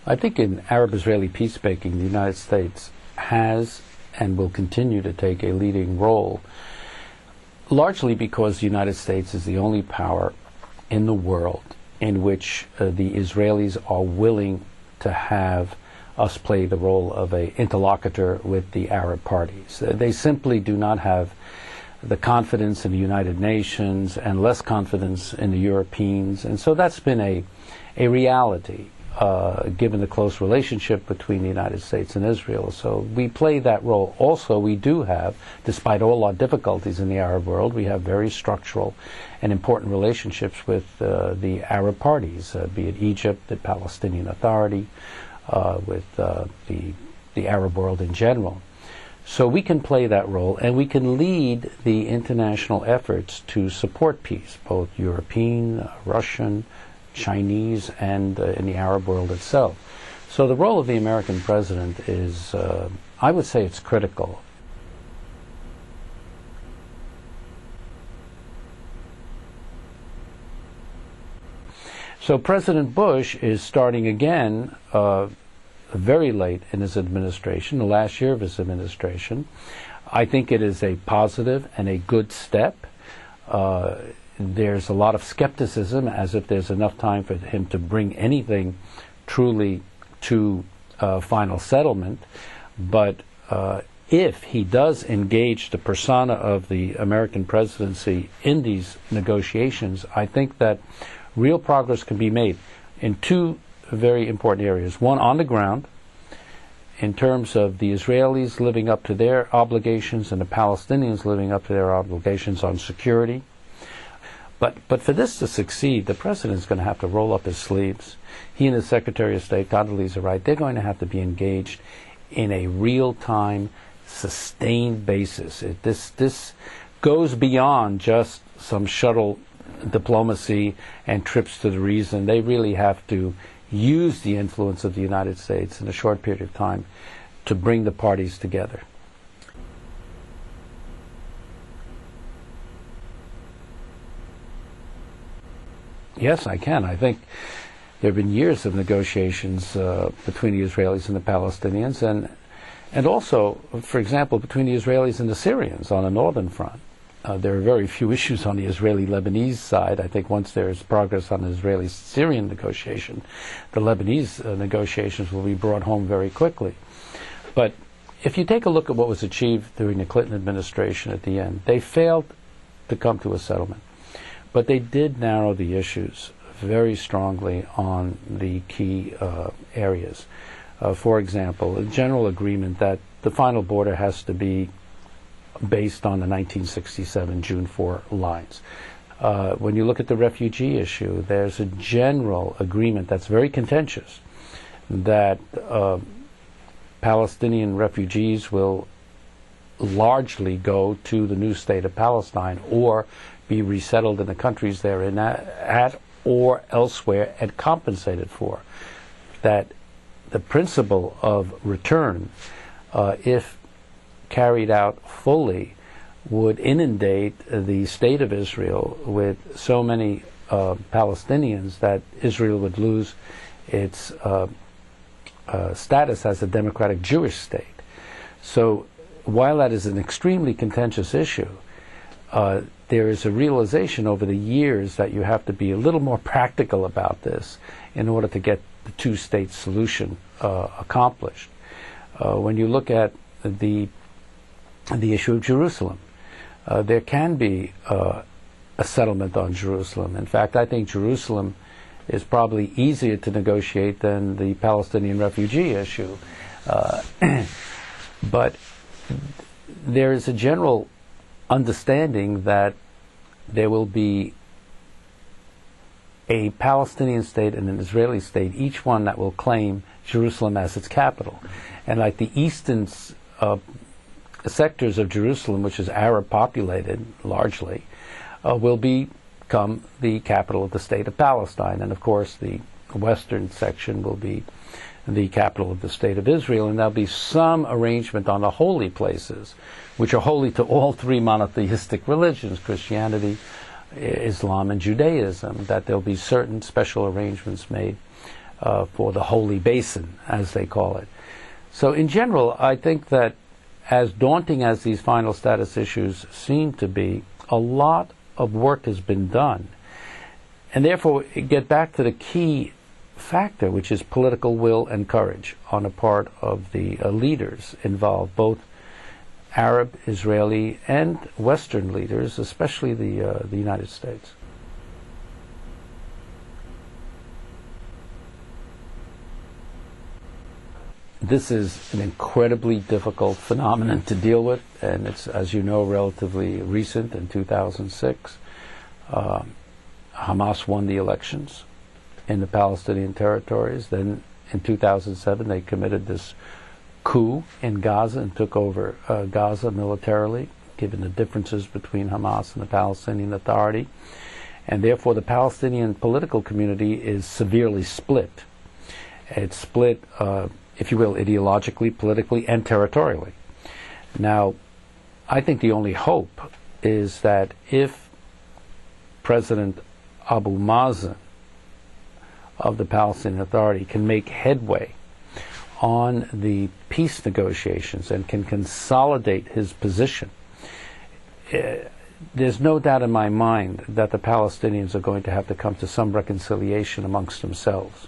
I think in Arab-Israeli peacemaking, the United States has and will continue to take a leading role, largely because the United States is the only power in the world in which the Israelis are willing to have us play the role of an interlocutor with the Arab parties. They simply do not have the confidence in the United Nations and less confidence in the Europeans, and so that's been a reality given the close relationship between the United States and Israel. So we play that role. Also, we do have, despite all our difficulties in the Arab world, we have very structural and important relationships with the Arab parties, be it Egypt, the Palestinian Authority, with the Arab world in general. So we can play that role, and we can lead the international efforts to support peace, both European, Russian, Chinese, and in the Arab world itself. So the role of the American president is, I would say it's critical. So President Bush is starting again very late in his administration, the last year of his administration. I think it is a positive and a good step. There's a lot of skepticism, as if there's enough time for him to bring anything truly to final settlement. But if he does engage the persona of the American presidency in these negotiations, I think that real progress can be made in two very important areas. One, on the ground, in terms of the Israelis living up to their obligations and the Palestinians living up to their obligations on security. But for this to succeed, the president is going to have to roll up his sleeves. He and the Secretary of State, Condoleezza Rice, they're going to have to be engaged in a real-time, sustained basis. This goes beyond just some shuttle diplomacy and trips to the reason. They really have to use the influence of the United States in a short period of time to bring the parties together. Yes, I can. I think there have been years of negotiations between the Israelis and the Palestinians, and also, for example, between the Israelis and the Syrians on the northern front. There are very few issues on the Israeli-Lebanese side. I think once there is progress on the Israeli-Syrian negotiation, the Lebanese negotiations will be brought home very quickly. But if you take a look at what was achieved during the Clinton administration at the end, they failed to come to a settlement. But they did narrow the issues very strongly on the key areas. For example, a general agreement that the final border has to be based on the 1967 June 4 lines. When you look at the refugee issue, there's a general agreement that's very contentious that Palestinian refugees will largely go to the new state of Palestine or be resettled in the countries they're in at or elsewhere and compensated for. That the principle of return, if carried out fully, would inundate the state of Israel with so many Palestinians that Israel would lose its status as a democratic Jewish state. So while that is an extremely contentious issue, there is a realization over the years that you have to be a little more practical about this in order to get the two-state solution accomplished. When you look at the issue of Jerusalem, there can be a settlement on Jerusalem. In fact, I think Jerusalem is probably easier to negotiate than the Palestinian refugee issue. But there is a general understanding that there will be a Palestinian state and an Israeli state, each one that will claim Jerusalem as its capital. And like the eastern sectors of Jerusalem, which is Arab populated largely, will become the capital of the state of Palestine. And of course the western section will be the capital of the state of Israel, and there'll be some arrangement on the holy places, which are holy to all three monotheistic religions, Christianity, Islam, and Judaism, that there'll be certain special arrangements made for the Holy Basin, as they call it. So in general, I think that as daunting as these final status issues seem to be, a lot of work has been done. And therefore, get back to the key factor, which is political will and courage on the part of the leaders involved, both Arab, Israeli, and Western leaders, especially the United States. This is an incredibly difficult phenomenon to deal with, and it's, as you know, relatively recent. In 2006, Hamas won the elections in the Palestinian territories. Then in 2007, they committed this coup in Gaza and took over Gaza militarily, given the differences between Hamas and the Palestinian Authority. And therefore, the Palestinian political community is severely split. It's split, if you will, ideologically, politically, and territorially. Now, I think the only hope is that if President Abu Mazen of the Palestinian Authority can make headway on the peace negotiations and can consolidate his position, there's no doubt in my mind that the Palestinians are going to have to come to some reconciliation amongst themselves.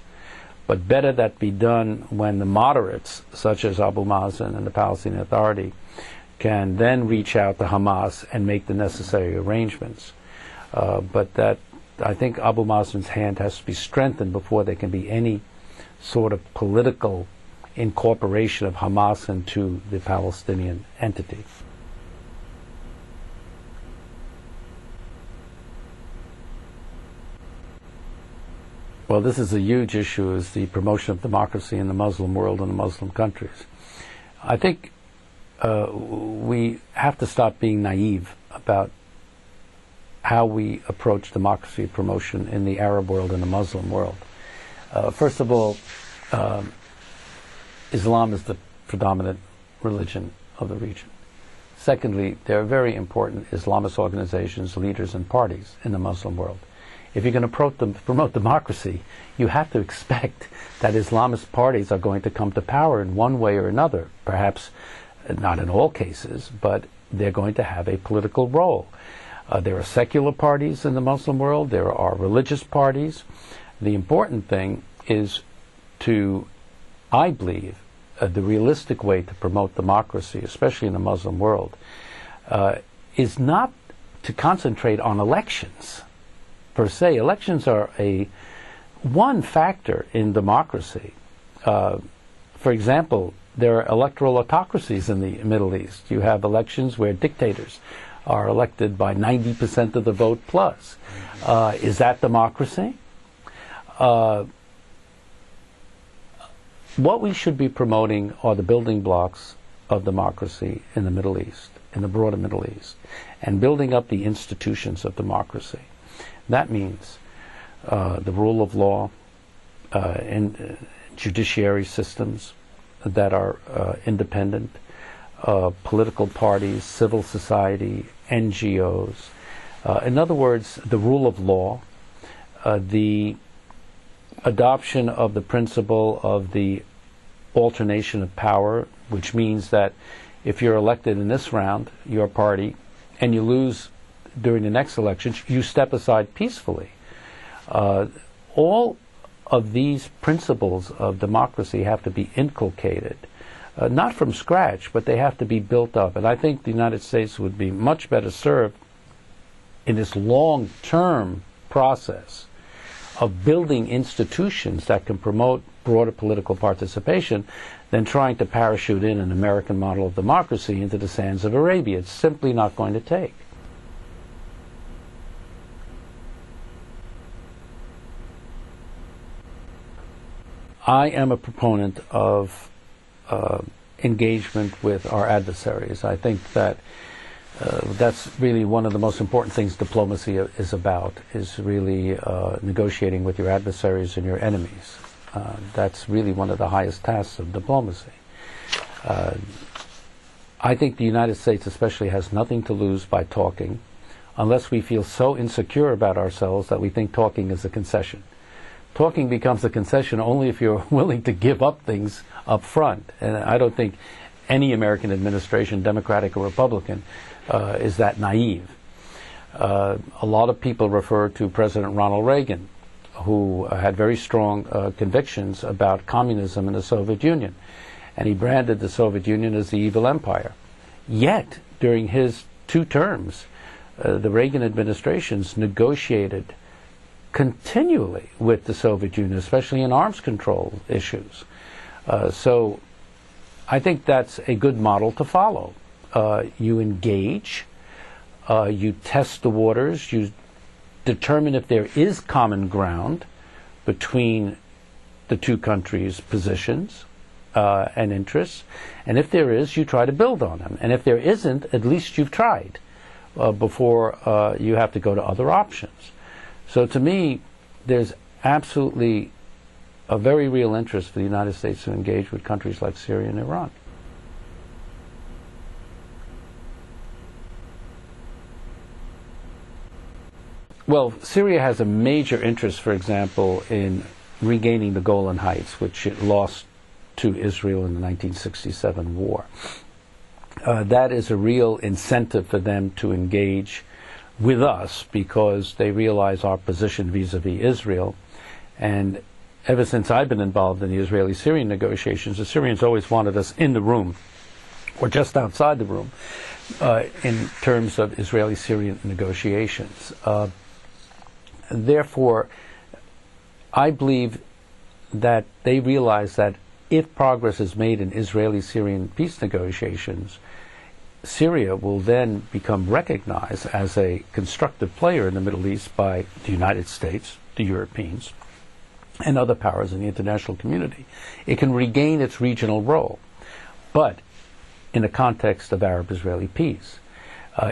But better that be done when the moderates, such as Abu Mazen and the Palestinian Authority, can then reach out to Hamas and make the necessary arrangements. But that, I think Abu Mazen's hand has to be strengthened before there can be any sort of political incorporation of Hamas into the Palestinian entity. Well, this is a huge issue, is the promotion of democracy in the Muslim world and the Muslim countries. I think we have to stop being naive about how we approach democracy promotion in the Arab world and the Muslim world. First of all, Islam is the predominant religion of the region. Secondly, there are very important Islamist organizations, leaders, and parties in the Muslim world. If you're going to promote democracy, you have to expect that Islamist parties are going to come to power in one way or another. Perhaps not in all cases, but they're going to have a political role. There are secular parties in the Muslim world. There are religious parties. The important thing is to, I believe, the realistic way to promote democracy, especially in the Muslim world, is not to concentrate on elections per se. Elections are one factor in democracy. For example, there are electoral autocracies in the Middle East. You have elections where dictators are elected by 90% of the vote plus. Is that democracy? What we should be promoting are the building blocks of democracy in the Middle East, in the broader Middle East, and building up the institutions of democracy. That means the rule of law and judiciary systems that are independent, political parties, civil society, NGOs. In other words, the rule of law, the adoption of the principle of the alternation of power, which means that if you're elected in this round, your party, and you lose during the next elections, you step aside peacefully. All of these principles of democracy have to be inculcated, not from scratch, but they have to be built up. And I think the United States would be much better served in this long-term process of building institutions that can promote broader political participation than trying to parachute in an American model of democracy into the sands of Arabia. It's simply not going to take. I am a proponent of engagement with our adversaries. I think that that's really one of the most important things diplomacy is about, is really negotiating with your adversaries and your enemies. That's really one of the highest tasks of diplomacy. I think the United States especially has nothing to lose by talking, unless we feel so insecure about ourselves that we think talking is a concession. talking becomes a concession only if you're willing to give up things up front. And I don't think any American administration, Democratic or Republican, is that naive. A lot of people refer to President Ronald Reagan, who had very strong convictions about communism in the Soviet Union. And he branded the Soviet Union as the evil empire. Yet, during his 2 terms, the Reagan administrations negotiated continually with the Soviet Union, especially in arms control issues. So I think that's a good model to follow. You engage, you test the waters, you determine if there is common ground between the 2 countries' positions and interests, and if there is, you try to build on them. And if there isn't, at least you've tried before you have to go to other options. So to me, there's absolutely a very real interest for the United States to engage with countries like Syria and Iran. Well, Syria has a major interest, for example, in regaining the Golan Heights, which it lost to Israel in the 1967 war. That is a real incentive for them to engage with us because they realize our position vis-a-vis Israel. And ever since I've been involved in the Israeli-Syrian negotiations, the Syrians always wanted us in the room or just outside the room in terms of Israeli-Syrian negotiations. Therefore, I believe that they realize that if progress is made in Israeli-Syrian peace negotiations, Syria will then become recognized as a constructive player in the Middle East by the United States, the Europeans, and other powers in the international community. It can regain its regional role, but in the context of Arab-Israeli peace,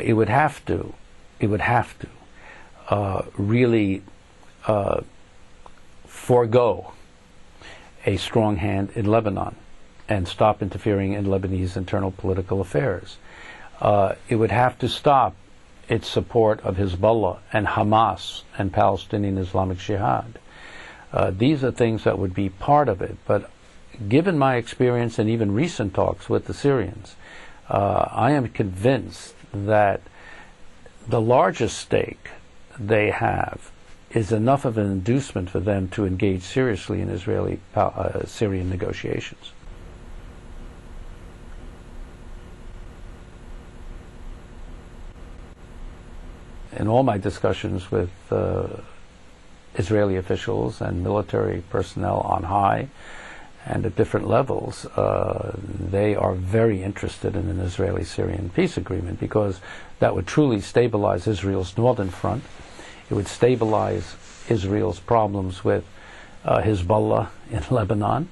it would have to really forego a strong hand in Lebanon and stop interfering in Lebanese internal political affairs. It would have to stop its support of Hezbollah and Hamas and Palestinian Islamic Jihad. These are things that would be part of it. But given my experience and even recent talks with the Syrians, I am convinced that the largest stake they have is enough of an inducement for them to engage seriously in Israeli-Syrian negotiations. In all my discussions with Israeli officials and military personnel on high and at different levels, they are very interested in an Israeli-Syrian peace agreement because that would truly stabilize Israel's northern front. It would stabilize Israel's problems with Hezbollah in Lebanon.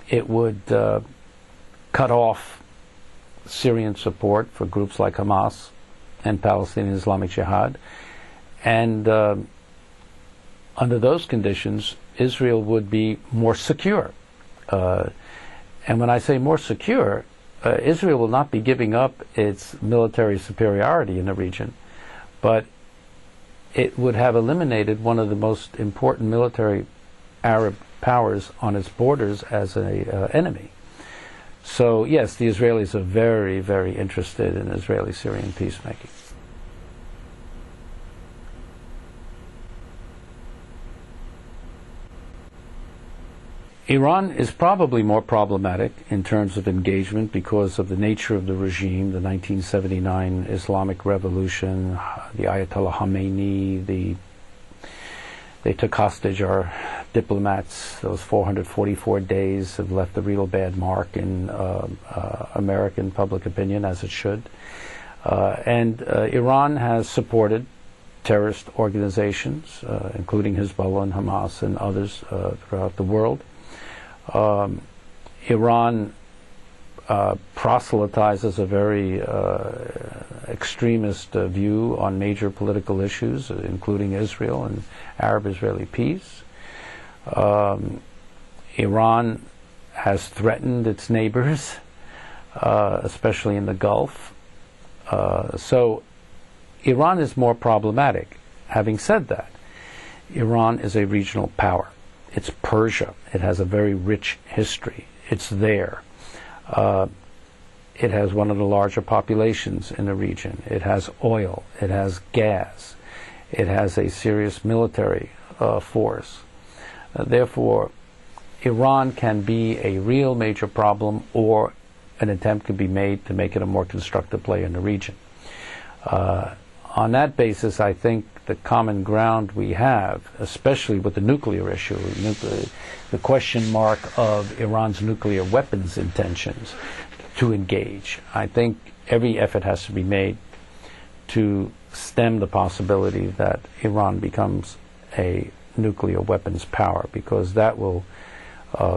It would cut off Syrian support for groups like Hamas and Palestinian Islamic Jihad. And under those conditions, Israel would be more secure. And when I say more secure, Israel will not be giving up its military superiority in the region, but it would have eliminated one of the most important military Arab powers on its borders as an enemy. So yes, the Israelis are very, very interested in Israeli-Syrian peacemaking. Iran is probably more problematic in terms of engagement because of the nature of the regime, the 1979 Islamic Revolution, the Ayatollah Khomeini, they took hostage our diplomats. Those 444 days have left a real bad mark in American public opinion, as it should. And Iran has supported terrorist organizations, including Hezbollah and Hamas and others throughout the world. Iran proselytizes a very extremist view on major political issues, including Israel and Arab-Israeli peace. Iran has threatened its neighbors, especially in the Gulf. So Iran is more problematic. Having said that, Iran is a regional power. It's Persia. It has a very rich history. It's there. It has one of the larger populations in the region. It has oil. It has gas. It has a serious military force. Therefore, Iran can be a real major problem, or an attempt could be made to make it a more constructive player in the region. On that basis, I think the common ground we have, especially with the nuclear issue, the question mark of Iran's nuclear weapons intentions to engage, I think every effort has to be made to stem the possibility that Iran becomes a nuclear weapons power, because that will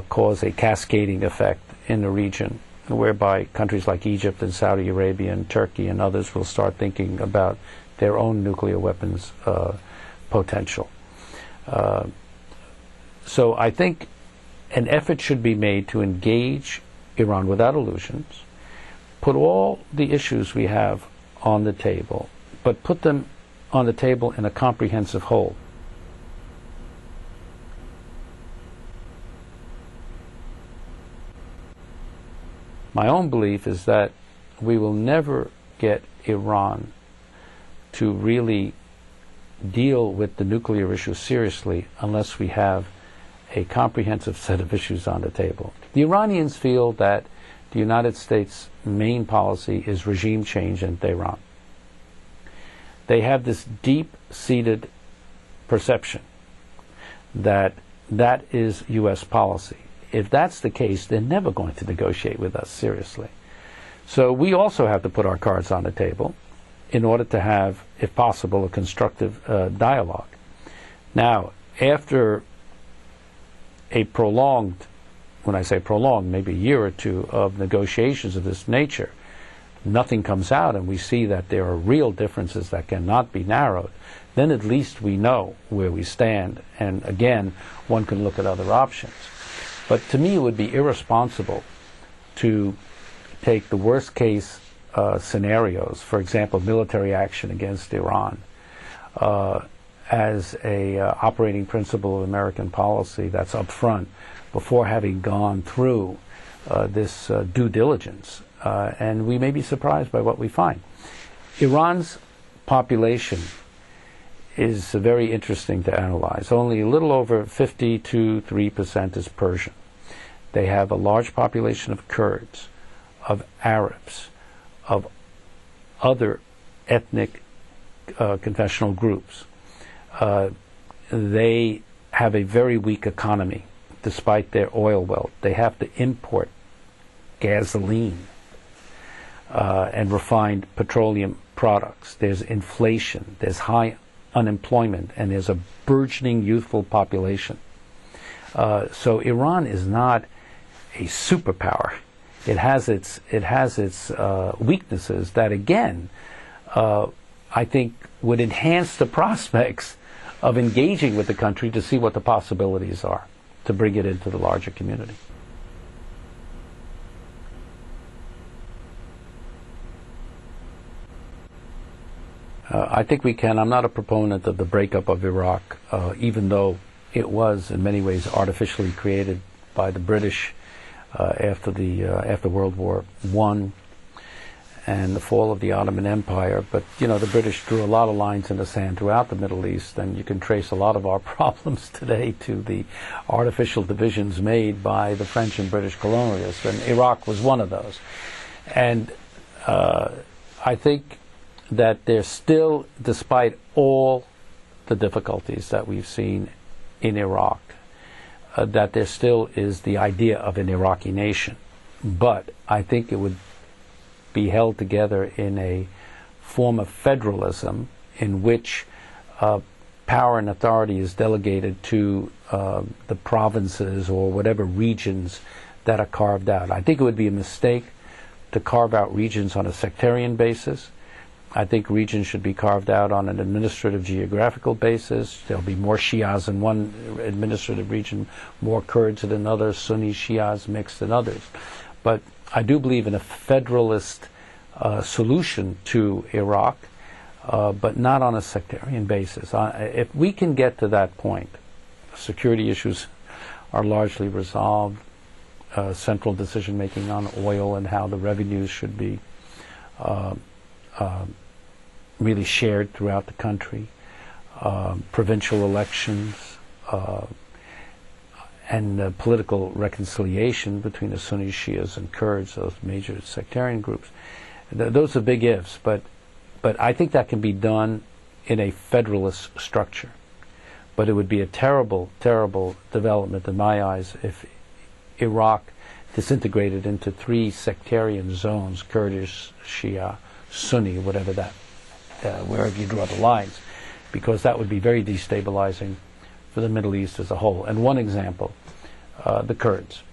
cause a cascading effect in the region, whereby countries like Egypt and Saudi Arabia and Turkey and others will start thinking about their own nuclear weapons potential. So I think an effort should be made to engage Iran without illusions, put all the issues we have on the table, but put them on the table in a comprehensive whole. My own belief is that we will never get Iran to really deal with the nuclear issue seriously unless we have a comprehensive set of issues on the table. The Iranians feel that the United States' main policy is regime change in Tehran. They have this deep-seated perception that that is U.S. policy. If that's the case, they're never going to negotiate with us seriously. So we also have to put our cards on the table in order to have, if possible, a constructive dialogue. Now, after a prolonged, when I say prolonged, maybe a year or two of negotiations of this nature, nothing comes out and we see that there are real differences that cannot be narrowed, then at least we know where we stand, and again, one can look at other options. But to me, it would be irresponsible to take the worst case scenarios, for example, military action against Iran, as a operating principle of American policy that's up front before having gone through this due diligence. And we may be surprised by what we find. Iran's population is very interesting to analyze. Only a little over 52% is Persian. They have a large population of Kurds, of Arabs, of other ethnic confessional groups. They have a very weak economy, despite their oil wealth. They have to import gasoline and refined petroleum products. There's inflation, there's high unemployment, and there's a burgeoning youthful population. So Iran is not a superpower. It has its weaknesses that, again, I think would enhance the prospects of engaging with the country to see what the possibilities are to bring it into the larger community. I think we can. I'm not a proponent of the breakup of Iraq, even though it was in many ways artificially created by the British after World War I and the fall of the Ottoman Empire. But the British drew a lot of lines in the sand throughout the Middle East, and you can trace a lot of our problems today to the artificial divisions made by the French and British colonialists, and Iraq was one of those. And I think that there's still, despite all the difficulties that we've seen in Iraq, that there still is the idea of an Iraqi nation. But I think it would be held together in a form of federalism in which power and authority is delegated to the provinces or whatever regions that are carved out. I think it would be a mistake to carve out regions on a sectarian basis. I think regions should be carved out on an administrative geographical basis. There'll be more Shias in one administrative region, more Kurds in another, Sunni Shias mixed in others. But I do believe in a federalist solution to Iraq, but not on a sectarian basis. If we can get to that point, security issues are largely resolved, central decision making on oil and how the revenues should be really shared throughout the country, provincial elections, and political reconciliation between the Sunnis, Shias, and Kurds, those major sectarian groups. Those are big ifs, but I think that can be done in a federalist structure. But it would be a terrible, terrible development in my eyes if Iraq disintegrated into 3 sectarian zones: Kurdish, Shia, Sunni, whatever that, wherever you draw the lines, because that would be very destabilizing for the Middle East as a whole. And one example, the Kurds.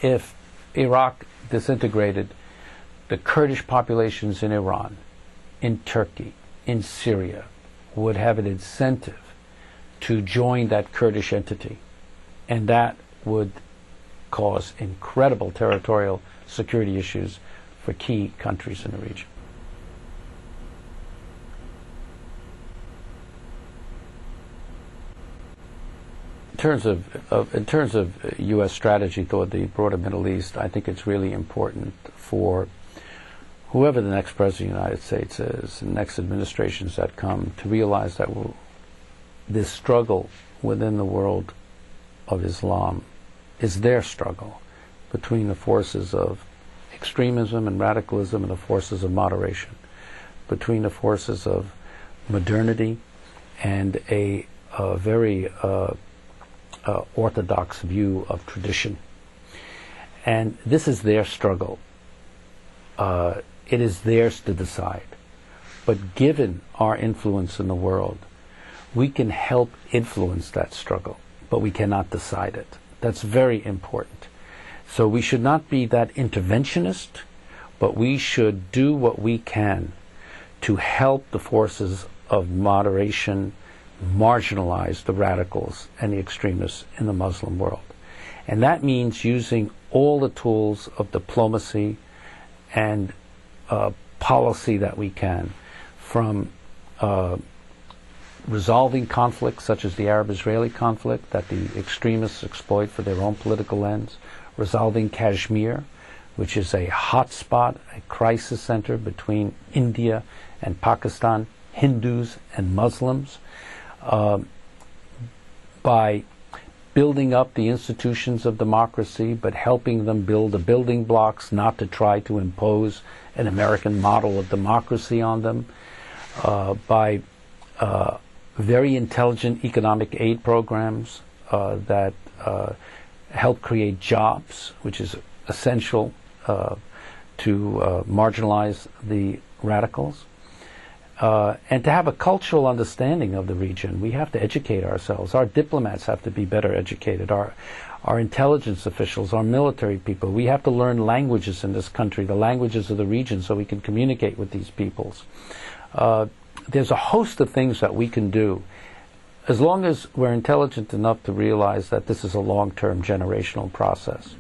If Iraq disintegrated, the Kurdish populations in Iran, in Turkey, in Syria would have an incentive to join that Kurdish entity, and that would cause incredible territorial security issues for key countries in the region. In terms of U.S. strategy toward the broader Middle East, I think it's really important for whoever the next president of the United States is, the next administrations that come, to realize that this struggle within the world of Islam is their struggle between the forces of extremism and radicalism and the forces of moderation, between the forces of modernity and a very orthodox view of tradition. And this is their struggle. It is theirs to decide. But given our influence in the world, we can help influence that struggle, but we cannot decide it. That's very important. So we should not be that interventionist, but we should do what we can to help the forces of moderation marginalize the radicals and the extremists in the Muslim world. And that means using all the tools of diplomacy and policy that we can, from resolving conflicts such as the Arab-Israeli conflict that the extremists exploit for their own political ends, resolving Kashmir, which is a hotspot, a crisis center between India and Pakistan, Hindus and Muslims, by building up the institutions of democracy, but helping them build the building blocks, not to try to impose an American model of democracy on them, by very intelligent economic aid programs that help create jobs, which is essential to marginalize the radicals. And to have a cultural understanding of the region. We have to educate ourselves. Our diplomats have to be better educated. Our intelligence officials, our military people. We have to learn languages in this country, the languages of the region, so we can communicate with these peoples. There's a host of things that we can do, as long as we're intelligent enough to realize that this is a long-term generational process.